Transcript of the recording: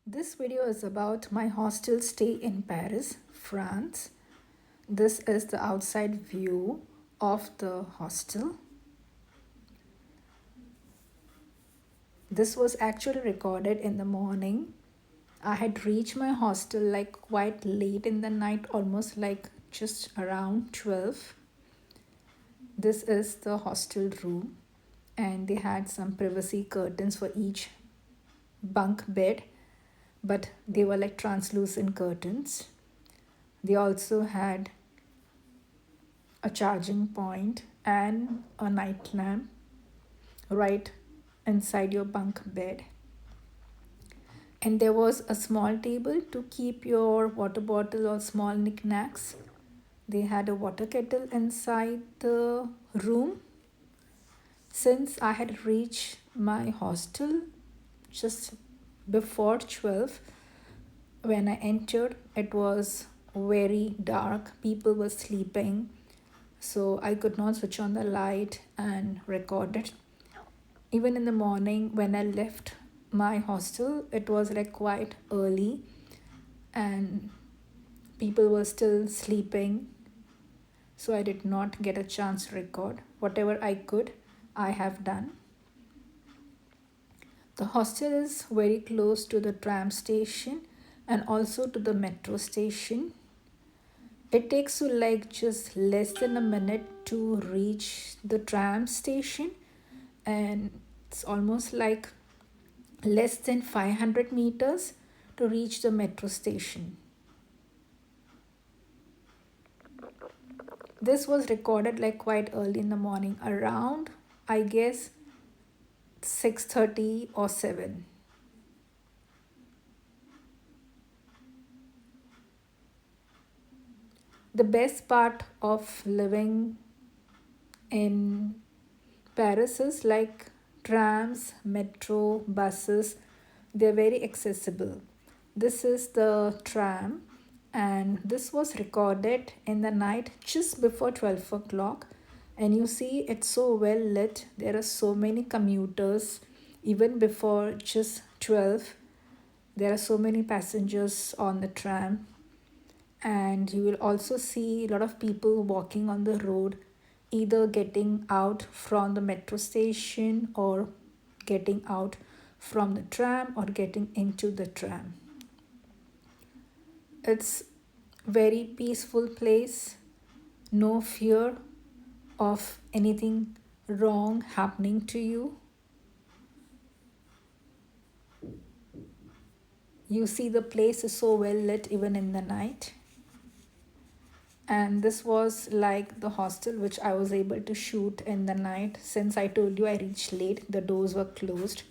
This video is about my hostel stay in Paris, France. This is the outside view of the hostel. This was actually recorded in the morning. I had reached my hostel like quite late in the night, almost like just around 12. This is the hostel room, and they had some privacy curtains for each bunk bed, but they were like translucent curtains. They also had a charging point and a night lamp right inside your bunk bed. And there was a small table to keep your water bottle or small knickknacks. They had a water kettle inside the room. Since I had reached my hostel just before 12, when I entered, it was very dark. People were sleeping, so I could not switch on the light and record it. Even in the morning, when I left my hostel, it was like quite early and people were still sleeping, so I did not get a chance to record. Whatever I could, I have done. The hostel is very close to the tram station and also to the metro station. It takes you like just less than a minute to reach the tram station, and it's almost like less than 500 meters to reach the metro station. This was recorded like quite early in the morning, around I guess 6:30 or 7. The best part of living in Paris is like trams, metro, buses, they're very accessible. This is the tram, and this was recorded in the night just before 12 o'clock. And you see, it's so well lit. There are so many commuters, even before just 12. There are so many passengers on the tram, and you will also see a lot of people walking on the road, either getting out from the metro station or getting out from the tram or getting into the tram. It's very peaceful place, no fear of anything wrong happening to you. You see, the place is so well lit even in the night. And this was like the hostel which I was able to shoot in the night. Since I told you I reached late, the doors were closed.